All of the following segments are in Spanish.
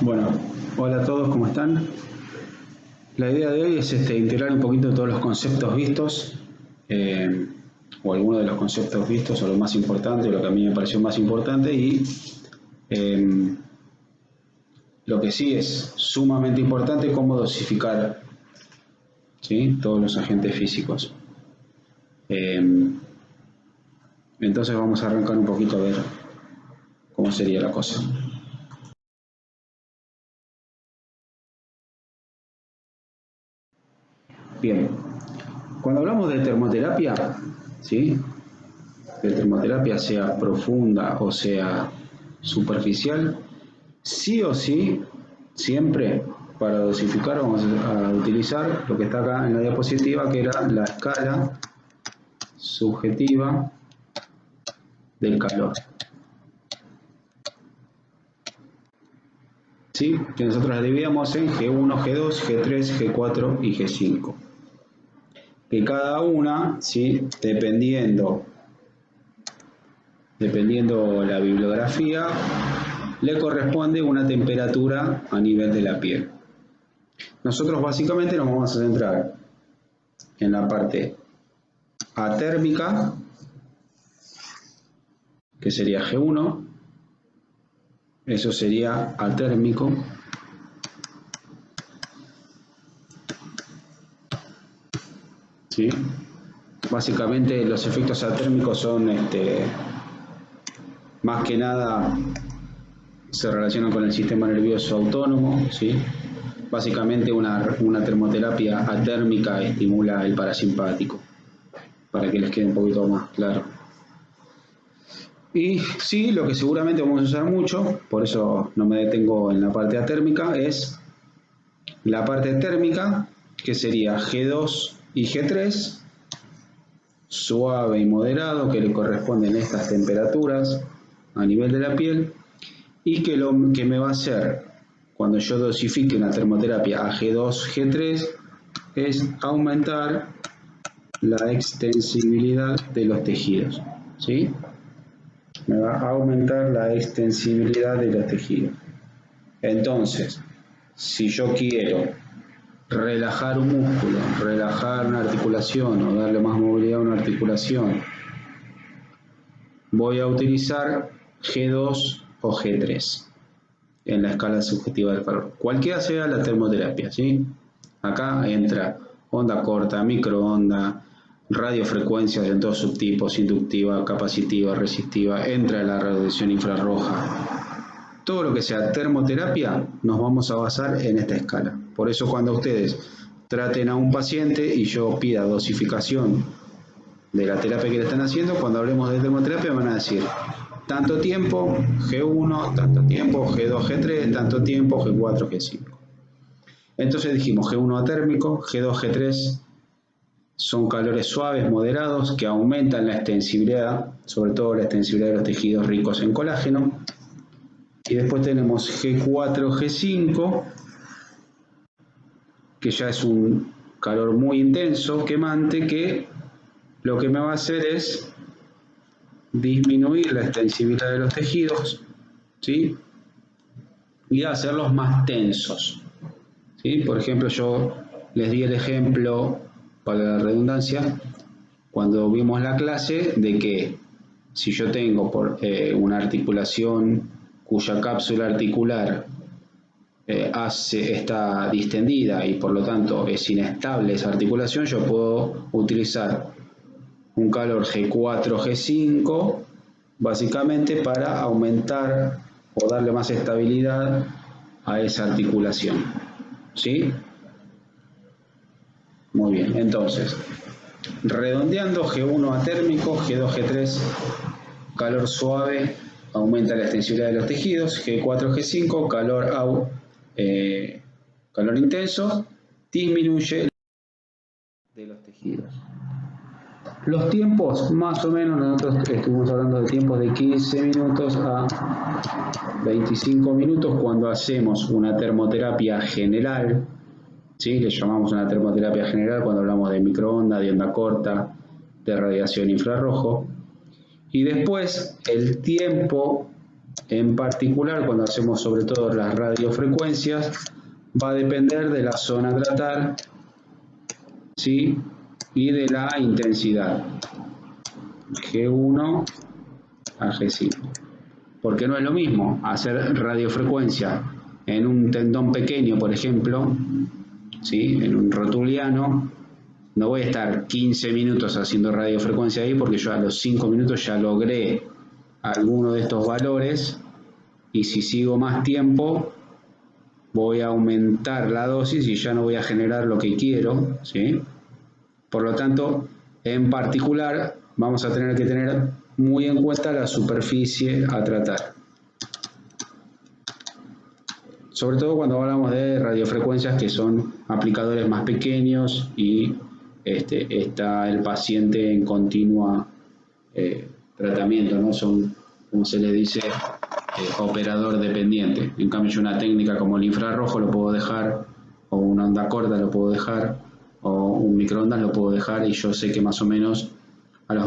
Bueno, hola a todos, ¿cómo están? La idea de hoy es integrar un poquito todos los conceptos vistos, o algunos de los conceptos vistos, o lo más importante, o lo que a mí me pareció más importante, y lo que sí es sumamente importante, cómo dosificar, ¿sí?, todos los agentes físicos. Entonces vamos a arrancar un poquito a ver cómo sería la cosa. Bien, cuando hablamos de termoterapia, ¿sí?, de termoterapia, sea profunda o sea superficial, sí o sí, siempre para dosificar vamos a utilizar lo que está acá en la diapositiva, que era la escala subjetiva del calor. ¿Sí? Que nosotros la dividíamos en G1, G2, G3, G4 y G5. Que cada una, ¿sí?, dependiendo la bibliografía, le corresponde una temperatura a nivel de la piel. Nosotros básicamente nos vamos a centrar en la parte atérmica, que sería G1, eso sería atérmico. ¿Sí? Básicamente los efectos atérmicos son, más que nada, se relacionan con el sistema nervioso autónomo, ¿sí? Básicamente una termoterapia atérmica estimula el parasimpático, para que les quede un poquito más claro. Y sí, lo que seguramente vamos a usar mucho, por eso no me detengo en la parte atérmica, es la parte térmica, que sería G2 y G3, suave y moderado, que le corresponden estas temperaturas a nivel de la piel, y que lo que me va a hacer cuando yo dosifique una termoterapia a G2, G3 es aumentar la extensibilidad de los tejidos, ¿sí? Me va a aumentar la extensibilidad de los tejidos. Entonces, si yo quiero relajar un músculo, relajar una articulación o darle más movilidad a una articulación, voy a utilizar G2 o G3 en la escala subjetiva del calor. Cualquiera sea la termoterapia, ¿sí? Acá entra onda corta, microonda, radiofrecuencias en todos subtipos, inductiva, capacitiva, resistiva, entra la radiación infrarroja. Todo lo que sea termoterapia nos vamos a basar en esta escala. Por eso cuando ustedes traten a un paciente y yo pida dosificación de la terapia que le están haciendo, cuando hablemos de termoterapia van a decir tanto tiempo G1, tanto tiempo G2, G3, tanto tiempo G4, G5. Entonces dijimos G1 atérmico, G2, G3 son calores suaves, moderados, que aumentan la extensibilidad, sobre todo la extensibilidad de los tejidos ricos en colágeno. Y después tenemos G4, G5, que ya es un calor muy intenso, quemante, que lo que me va a hacer es disminuir la extensibilidad de los tejidos, ¿sí?, y hacerlos más tensos, ¿sí? Por ejemplo, yo les di el ejemplo, para la redundancia, cuando vimos la clase, de que si yo tengo una articulación cuya cápsula articular está distendida y por lo tanto es inestable esa articulación, yo puedo utilizar un calor G4, G5, básicamente para aumentar o darle más estabilidad a esa articulación, ¿sí? Muy bien, entonces, redondeando, G1 atérmico, G2, G3, calor suave, aumenta la extensibilidad de los tejidos, G4, G5, calor intenso, disminuye de los tejidos. Los tiempos, más o menos, nosotros estuvimos hablando de tiempos de 15 minutos a 25 minutos cuando hacemos una termoterapia general, ¿sí? Le llamamos una termoterapia general cuando hablamos de microondas, de onda corta, de radiación infrarrojo. Y después el tiempo En particular, cuando hacemos sobre todo las radiofrecuencias, va a depender de la zona a tratar, ¿sí? Y de la intensidad, G1 a G5. Porque no es lo mismo hacer radiofrecuencia en un tendón pequeño, por ejemplo, ¿sí? En un rotuliano. No voy a estar 15 minutos haciendo radiofrecuencia ahí porque yo a los 5 minutos ya logré alguno de estos valores, y si sigo más tiempo voy a aumentar la dosis y ya no voy a generar lo que quiero, ¿sí? Por lo tanto, en particular, vamos a tener que tener muy en cuenta la superficie a tratar. Sobre todo cuando hablamos de radiofrecuencias que son aplicadores más pequeños y está el paciente en continua tratamiento, ¿no? Son, como se le dice, operador dependiente. En cambio, yo una técnica como el infrarrojo lo puedo dejar, o una onda corta lo puedo dejar, o un microondas lo puedo dejar, y yo sé que más o menos a los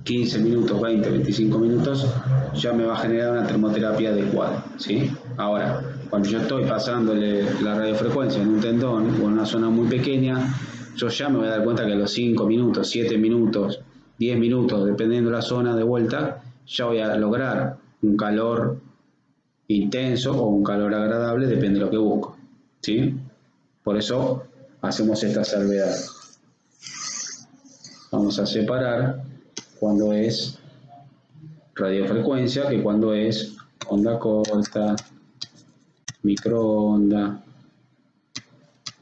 15 minutos, 20, 25 minutos, ya me va a generar una termoterapia adecuada, ¿sí? Ahora, cuando yo estoy pasándole la radiofrecuencia en un tendón o en una zona muy pequeña, yo ya me voy a dar cuenta que a los 5 minutos, 7 minutos, 10 minutos, dependiendo de la zona de vuelta, ya voy a lograr un calor intenso o un calor agradable, depende de lo que busco, ¿sí? Por eso hacemos esta salvedad. Vamos a separar cuando es radiofrecuencia que cuando es onda corta, microonda,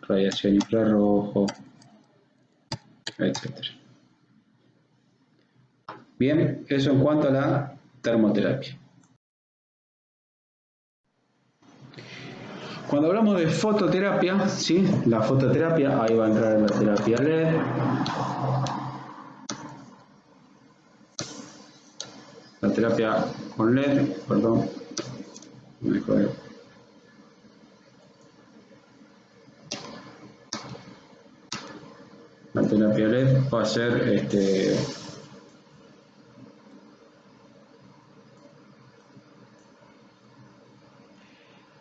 radiación infrarrojo, etc. Bien, eso en cuanto a la termoterapia. Cuando hablamos de fototerapia, ¿sí? La fototerapia, ahí va a entrar la terapia LED. La terapia con LED, perdón, mejor. La terapia LED va a ser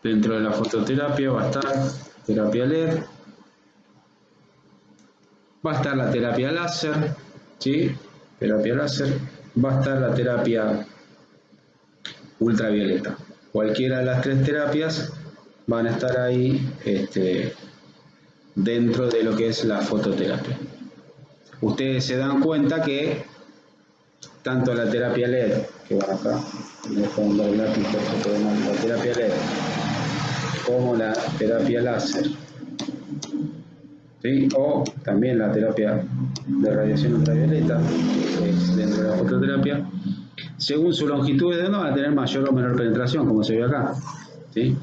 dentro de la fototerapia va a estar terapia LED, va a estar la terapia láser, ¿sí? Terapia láser, va a estar la terapia ultravioleta. Cualquiera de las tres terapias van a estar ahí dentro de lo que es la fototerapia. Ustedes se dan cuenta que tanto la terapia LED, que va acá, la terapia LED, como la terapia láser, ¿sí? O también la terapia de radiación ultravioleta, que es dentro de la fototerapia, según su longitud de onda van a tener mayor o menor penetración, como se ve acá, ¿sí?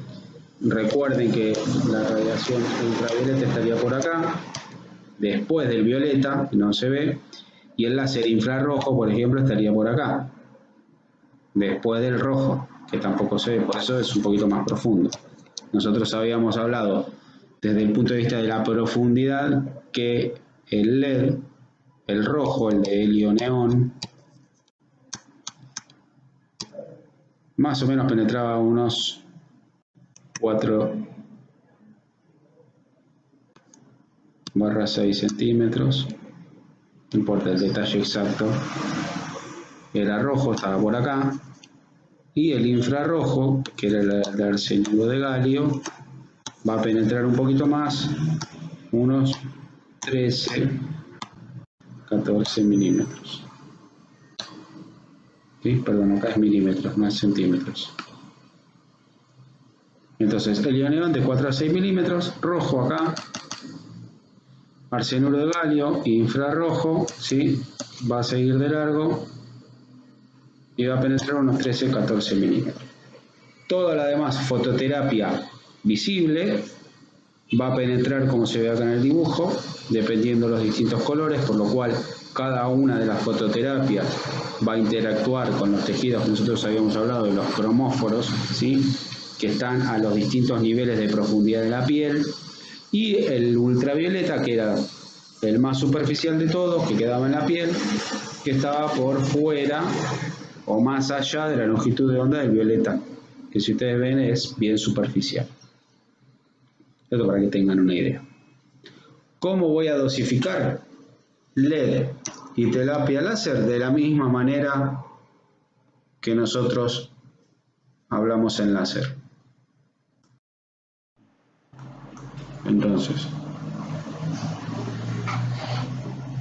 Recuerden que la radiación ultravioleta estaría por acá, después del violeta, no se ve, y el láser infrarrojo, por ejemplo, estaría por acá, después del rojo, que tampoco se ve, por eso es un poquito más profundo. Nosotros habíamos hablado desde el punto de vista de la profundidad que el LED, el rojo, el de helio neón, más o menos penetraba unos 4/6 centímetros, no importa el detalle exacto. Era rojo, estaba por acá, y el infrarrojo, que era el arsenuro de galio, va a penetrar un poquito más, unos 13, 14 milímetros. ¿Sí? Perdón, acá es milímetros, no es centímetros. Entonces, el ioneo de 4 a 6 milímetros, rojo acá, arsenuro de galio, infrarrojo, ¿sí? Va a seguir de largo y va a penetrar unos 13, 14 milímetros. Toda la demás fototerapia visible va a penetrar como se ve acá en el dibujo, dependiendo de los distintos colores, por lo cual cada una de las fototerapias va a interactuar con los tejidos que nosotros habíamos hablado, de los cromóforos, ¿sí? Que están a los distintos niveles de profundidad de la piel, y el ultravioleta, que era el más superficial de todos, que quedaba en la piel, que estaba por fuera o más allá de la longitud de onda del violeta, que si ustedes ven es bien superficial. Esto para que tengan una idea. ¿Cómo voy a dosificar? LED y terapia láser de la misma manera que nosotros hablamos en láser. Entonces,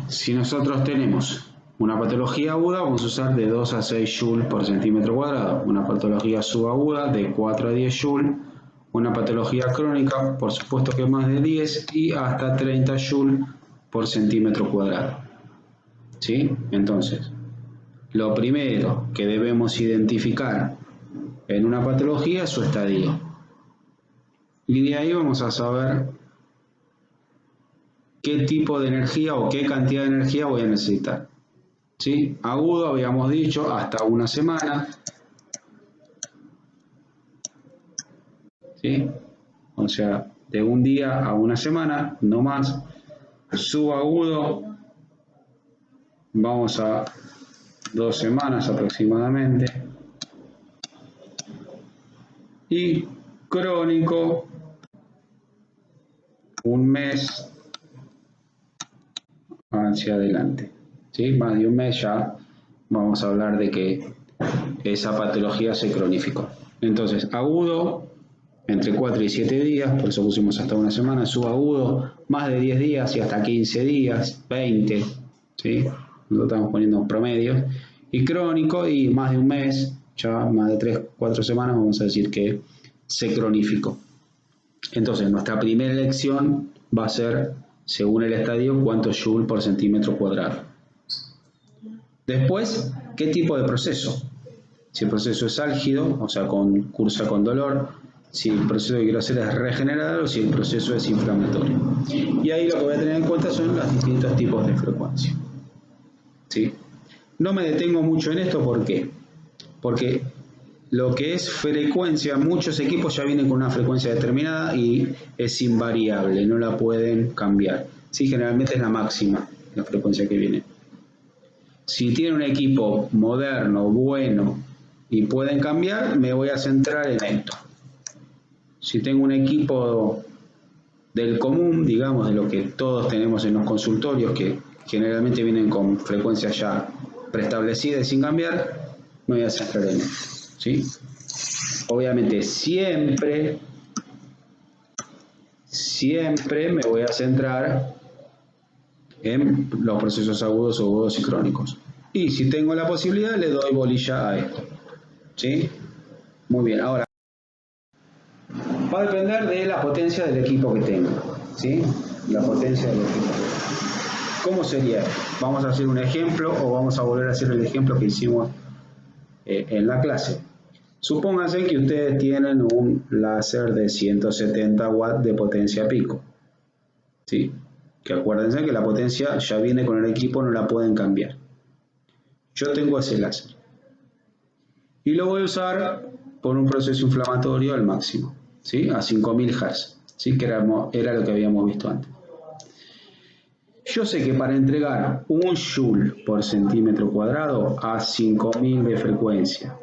si nosotros tenemos una patología aguda, vamos a usar de 2 a 6 joules por centímetro cuadrado. Una patología subaguda de 4 a 10 joules. Una patología crónica, por supuesto que más de 10 y hasta 30 joules por centímetro cuadrado. ¿Sí? Entonces, lo primero que debemos identificar en una patología es su estadio. Y de ahí vamos a saber qué tipo de energía o qué cantidad de energía voy a necesitar. ¿Sí? Agudo, habíamos dicho, hasta una semana. ¿Sí? O sea, de un día a una semana, no más. Subagudo, vamos a 2 semanas aproximadamente. Y crónico, un mes hacia adelante. ¿Sí? Más de un mes ya vamos a hablar de que esa patología se cronificó. Entonces, agudo, entre 4 y 7 días, por eso pusimos hasta una semana. Subagudo, más de 10 días y hasta 15 días, 20, ¿sí? Nosotros estamos poniendo promedios. Y crónico, y más de un mes, ya más de 3, 4 semanas, vamos a decir que se cronificó. Entonces, nuestra primera elección va a ser, según el estadio, cuántos joules por centímetro cuadrado. Después, ¿qué tipo de proceso? Si el proceso es álgido, o sea, cursa con dolor, si el proceso que quiero hacer es regenerador o si el proceso es inflamatorio. Y ahí lo que voy a tener en cuenta son los distintos tipos de frecuencia. ¿Sí? No me detengo mucho en esto, ¿por qué? Porque lo que es frecuencia, muchos equipos ya vienen con una frecuencia determinada y es invariable, no la pueden cambiar. Sí, generalmente es la máxima, la frecuencia que viene. Si tiene un equipo moderno, bueno y pueden cambiar, me voy a centrar en esto. Si tengo un equipo del común, digamos, de lo que todos tenemos en los consultorios, que generalmente vienen con frecuencias ya preestablecidas y sin cambiar, me voy a centrar en esto. ¿Sí? Obviamente siempre me voy a centrar en los procesos agudos, agudos y crónicos. Y si tengo la posibilidad, le doy bolilla a esto. ¿Sí? Muy bien, ahora va a depender de la potencia del equipo que tenga. ¿Sí? La potencia del equipo. ¿Cómo sería? Vamos a hacer un ejemplo o vamos a volver a hacer el ejemplo que hicimos en la clase. Supónganse que ustedes tienen un láser de 170 watts de potencia pico. ¿Sí? Que acuérdense que la potencia ya viene con el equipo, no la pueden cambiar. Yo tengo ese láser. Y lo voy a usar por un proceso inflamatorio al máximo. ¿Sí? A 5000 Hz. ¿Sí? Que era lo que habíamos visto antes. Yo sé que para entregar un joule por centímetro cuadrado a 5000 de frecuencia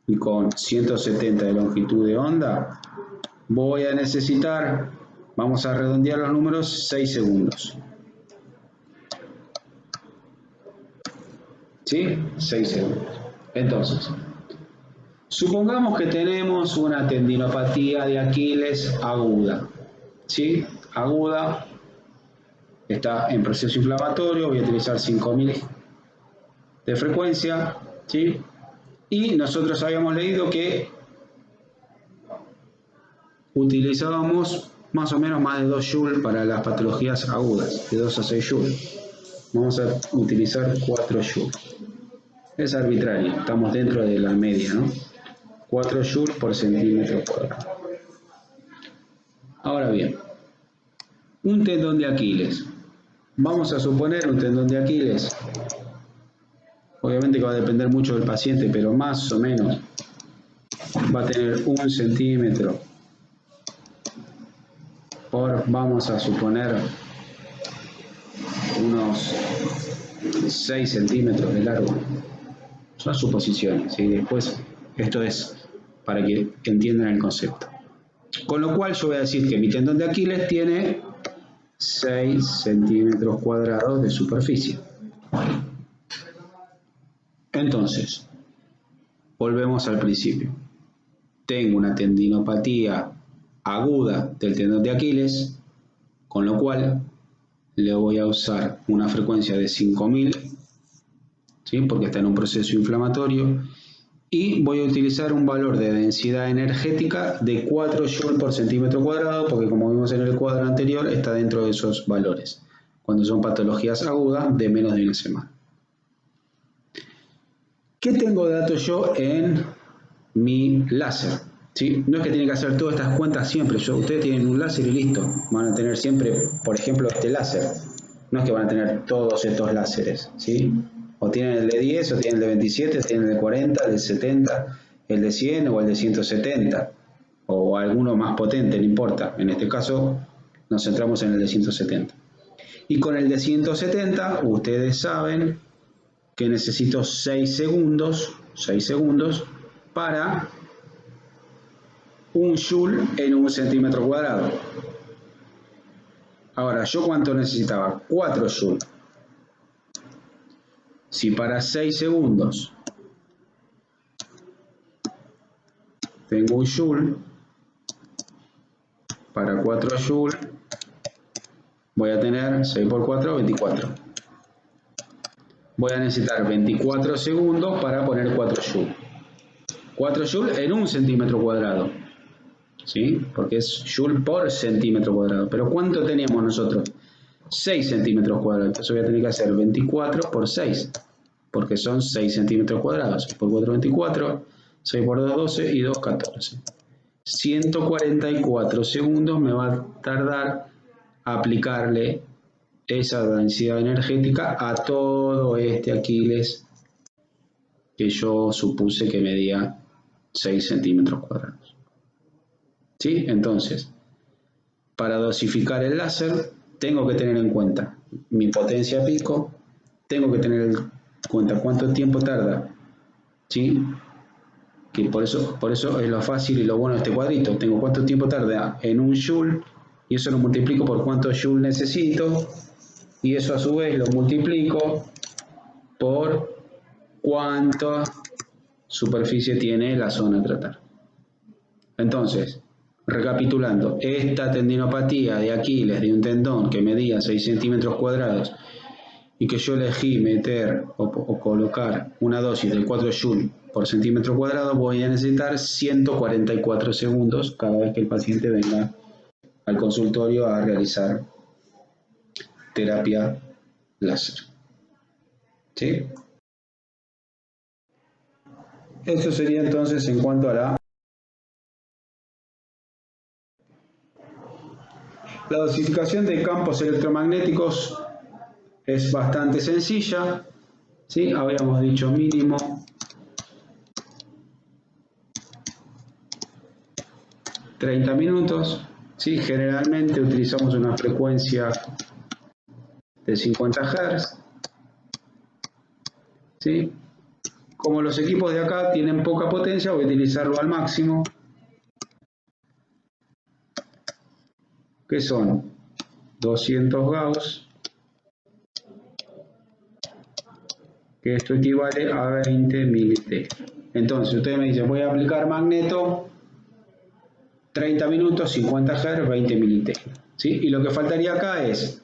y con 170 de longitud de onda, voy a necesitar, vamos a redondear los números, 6 segundos. ¿Sí? 6 segundos. Entonces, supongamos que tenemos una tendinopatía de Aquiles aguda. ¿Sí? Aguda, está en proceso inflamatorio, voy a utilizar 5000 de frecuencia. ¿Sí? Y nosotros habíamos leído que utilizábamos más o menos más de 2 joules para las patologías agudas, de 2 a 6 joules. Vamos a utilizar 4 joules. Es arbitrario, estamos dentro de la media, ¿no? 4 joules por centímetro cuadrado. Ahora bien, un tendón de Aquiles. Vamos a suponer un tendón de Aquiles. Obviamente que va a depender mucho del paciente, pero más o menos va a tener 1 centímetro por, vamos a suponer, unos 6 centímetros de largo. Son suposiciones, ¿sí? Después, esto es para que entiendan el concepto. Con lo cual yo voy a decir que mi tendón de Aquiles tiene 6 centímetros cuadrados de superficie. Entonces, volvemos al principio. Tengo una tendinopatía aguda del tendón de Aquiles, con lo cual le voy a usar una frecuencia de 5000, ¿sí? Porque está en un proceso inflamatorio, y voy a utilizar un valor de densidad energética de 4 Joule por centímetro cuadrado, porque como vimos en el cuadro anterior, está dentro de esos valores, cuando son patologías agudas de menos de una semana. ¿Qué tengo de datos yo en mi láser? ¿Sí? No es que tienen que hacer todas estas cuentas siempre. Ustedes tienen un láser y listo. Van a tener siempre, por ejemplo, este láser. No es que van a tener todos estos láseres, ¿sí? O tienen el de 10, o tienen el de 27, o tienen el de 40, el de 70, el de 100 o el de 170. O alguno más potente, no importa. En este caso nos centramos en el de 170. Y con el de 170, ustedes saben que necesito 6 segundos para 1 Joule en 1 centímetro cuadrado. Ahora, ¿yo cuánto necesitaba? 4 Joule. Si para 6 segundos tengo 1 Joule, para 4 Joule voy a tener 6 por 4, 24. Voy a necesitar 24 segundos para poner 4 Joule. 4 Joule en 1 centímetro cuadrado, ¿sí? Porque es Joule por centímetro cuadrado. Pero ¿cuánto teníamos nosotros? 6 centímetros cuadrados. Entonces voy a tener que hacer 24 por 6, porque son 6 centímetros cuadrados. 6 por 4, 24. 6 por 2, 12 y 2, 14. 144 segundos me va a tardar aplicarle esa densidad energética a todo este Aquiles que yo supuse que medía 6 centímetros cuadrados. ¿Sí? Entonces, para dosificar el láser, tengo que tener en cuenta mi potencia pico, tengo que tener en cuenta cuánto tiempo tarda, ¿sí? Que por eso es lo fácil y lo bueno de este cuadrito. Tengo cuánto tiempo tarda en 1 Joule, y eso lo multiplico por cuántos Joule necesito, y eso a su vez lo multiplico por cuánta superficie tiene la zona a tratar. Entonces, recapitulando, esta tendinopatía de Aquiles de un tendón que medía 6 centímetros cuadrados y que yo elegí meter o colocar una dosis de 4 Joule por centímetro cuadrado, voy a necesitar 144 segundos cada vez que el paciente venga al consultorio a realizar terapia láser. ¿Sí? Eso sería entonces en cuanto a la dosificación de campos electromagnéticos. Es bastante sencilla, ¿sí? Habíamos dicho mínimo 30 minutos, ¿sí? Generalmente utilizamos una frecuencia de 50 Hz, ¿sí? Como los equipos de acá tienen poca potencia, voy a utilizarlo al máximo, que son 200 Gauss, que esto equivale a 20 militesla. Entonces, ustedes me dicen, voy a aplicar magneto, 30 minutos, 50 Hz, 20 militesla, ¿sí? Y lo que faltaría acá es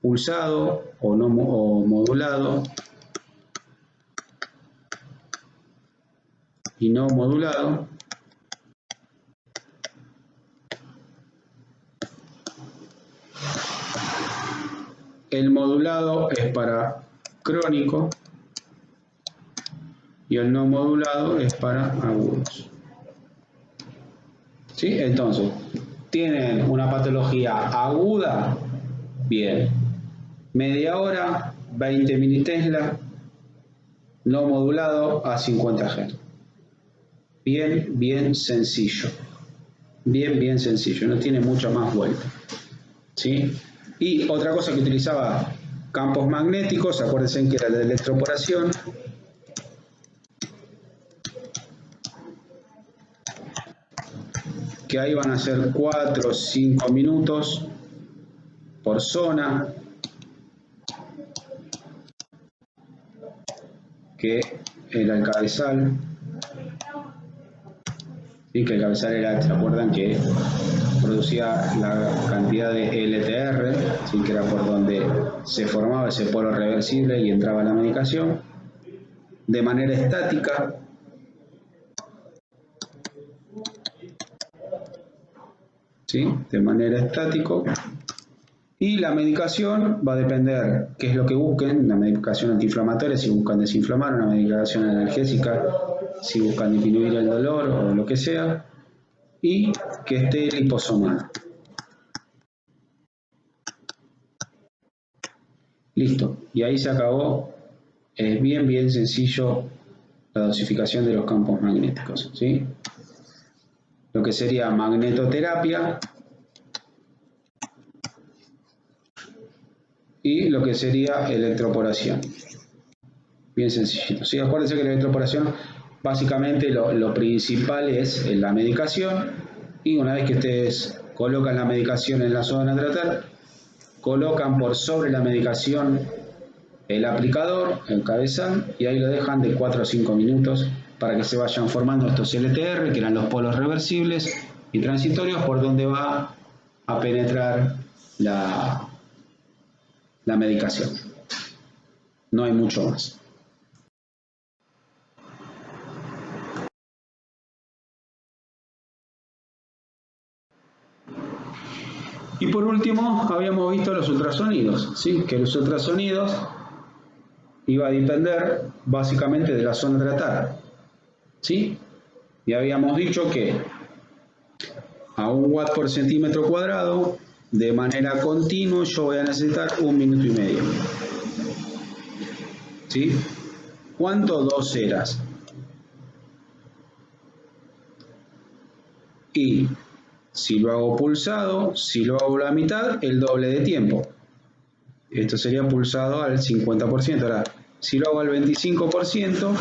pulsado o modulado y no modulado. El modulado es para crónico y el no modulado es para agudos. ¿Sí? Entonces, ¿tienen una patología aguda? Bien. Media hora, 20 militesla, no modulado a 50 Hz. Bien sencillo. Bien sencillo, no tiene mucha más vuelta. ¿Sí? Y otra cosa que utilizaba campos magnéticos, acuérdense que era la de electroporación, que ahí van a ser 4 o 5 minutos por zona, que era el cabezal, ¿sí? Que el cabezal era, ¿se acuerdan? Que producía la cantidad de LTR, ¿sí? Que era por donde se formaba ese polo reversible y entraba la medicación, de manera estática. ¿Sí? De manera estático. Y la medicación va a depender qué es lo que busquen, una medicación antiinflamatoria si buscan desinflamar, una medicación analgésica si buscan disminuir el dolor o lo que sea, y que esté liposomada. Listo, y ahí se acabó. Es bien sencillo la dosificación de los campos magnéticos, ¿sí? Lo que sería magnetoterapia y lo que sería electroporación. Bien sencillito. ¿Sí? Acuérdense que la electroporación básicamente lo principal es la medicación, y una vez que ustedes colocan la medicación en la zona a tratar, colocan por sobre la medicación el aplicador, el cabezal, y ahí lo dejan de 4 a 5 minutos para que se vayan formando estos LTR, que eran los polos reversibles y transitorios, por donde va a penetrar la medicación. No hay mucho más. Y por último, habíamos visto los ultrasonidos, ¿sí? Que los ultrasonidos iba a depender básicamente de la zona tratada, ¿sí? Y habíamos dicho que a 1 watt por centímetro cuadrado, de manera continua, yo voy a necesitar 1 minuto y medio. ¿Sí? ¿Cuánto? 2 eras. Y si lo hago pulsado, si lo hago la mitad, el doble de tiempo. Esto sería pulsado al 50%. Ahora, si lo hago al 25%,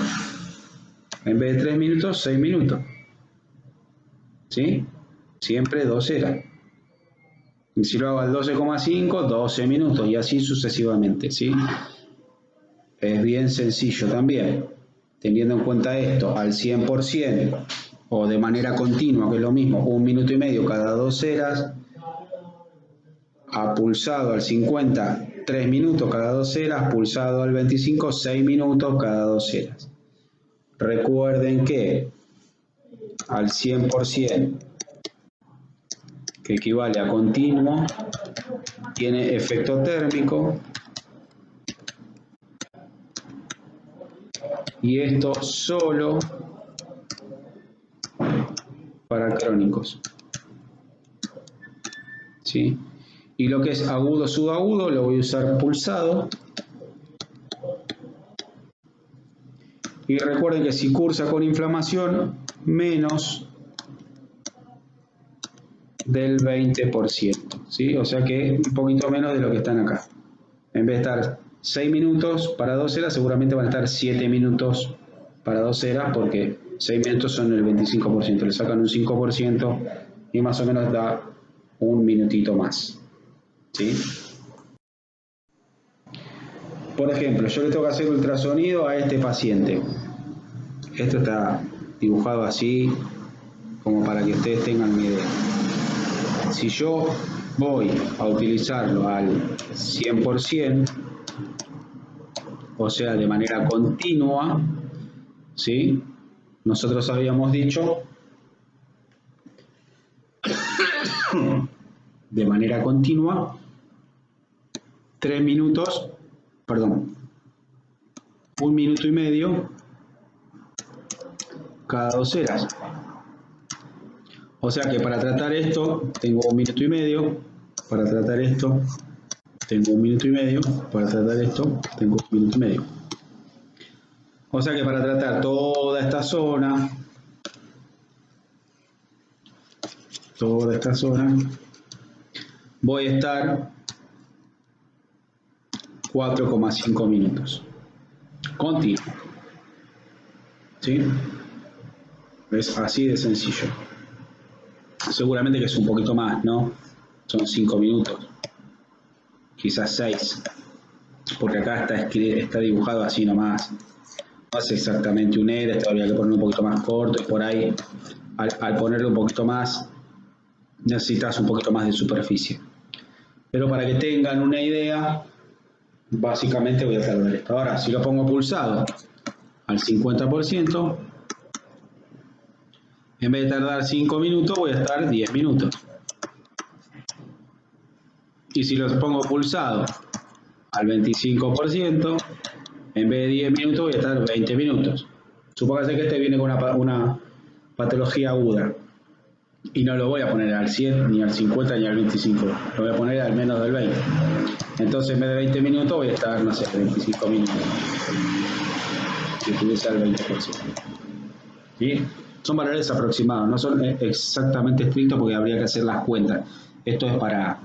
en vez de 3 minutos, 6 minutos. ¿Sí? Siempre 2 eras. Y si lo hago al 12,5, 12 minutos, y así sucesivamente, ¿sí? Es bien sencillo también, teniendo en cuenta esto al 100% o de manera continua, que es lo mismo, 1 minuto y medio cada 2 eras, a pulsado al 50, 3 minutos cada 2 eras, pulsado al 25, 6 minutos cada 2 eras. Recuerden que al 100%, que equivale a continuo, tiene efecto térmico, y esto solo para crónicos. ¿Sí? Y lo que es agudo subagudo lo voy a usar pulsado. Y recuerden que si cursa con inflamación, menos del 20%. ¿Sí? O sea que un poquito menos de lo que están acá. En vez de estar 6 minutos para 2 eras, seguramente van a estar 7 minutos para 2 eras, porque 6 minutos son el 25%. Le sacan un 5% y más o menos da un minutito más. ¿Sí? Por ejemplo, yo le tengo que hacer ultrasonido a este paciente. Esto está dibujado así, como para que ustedes tengan una idea. Si yo voy a utilizarlo al 100%, o sea, de manera continua, ¿sí? Nosotros habíamos dicho de manera continua 3 minutos, perdón, 1 minuto y medio cada 2 eras. O sea que para tratar esto tengo 1 minuto y medio, para tratar esto tengo 1 minuto y medio, para tratar esto tengo 1 minuto y medio. O sea que para tratar toda esta zona, voy a estar 4,5 minutos. Continuo. ¿Sí? Es así de sencillo. seguramente que es un poquito más, ¿no? Son 5 minutos, quizás 6, porque acá está dibujado así nomás. No es exactamente un ERA, todavía hay que ponerlo un poquito más corto y por ahí, al ponerlo un poquito más, necesitas un poquito más de superficie. Pero para que tengan una idea, básicamente voy a tardar esto. Ahora, si lo pongo pulsado al 50%, en vez de tardar 5 minutos, voy a estar 10 minutos. Y si lo pongo pulsado al 25%, en vez de 10 minutos, voy a estar 20 minutos. Supóngase que este viene con una patología aguda. Y no lo voy a poner al 100, ni al 50, ni al 25. Lo voy a poner al menos del 20. Entonces, en vez de 20 minutos, voy a estar, no sé, 25 minutos. Si tuviese al 20%. ¿Sí? Son valores aproximados, no son exactamente estrictos porque habría que hacer las cuentas. Esto es para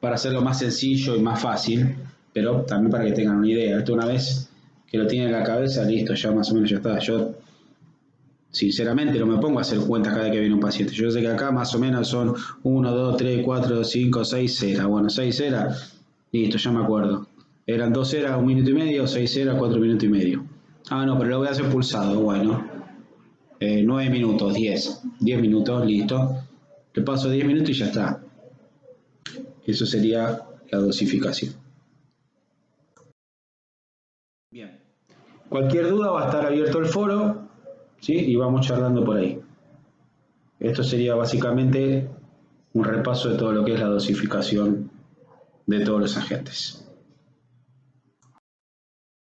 hacerlo más sencillo y más fácil, pero también para que tengan una idea. Esto una vez que lo tienen en la cabeza, listo, ya más o menos ya está. Yo sinceramente no me pongo a hacer cuentas cada vez que viene un paciente. Yo sé que acá más o menos son 1, 2, 3, 4, 5, 6 ceras. Bueno, 6 ceras, listo, ya me acuerdo. Eran 2 ceras, 1 minuto y medio, 6 ceras, 4 minutos y medio. Ah, no, pero lo voy a hacer pulsado, bueno. 9 minutos, 10 minutos, listo. Le paso 10 minutos y ya está. Eso sería la dosificación. Bien. Cualquier duda va a estar abierto el foro, ¿sí? Y vamos charlando por ahí. Esto sería básicamente un repaso de todo lo que es la dosificación de todos los agentes.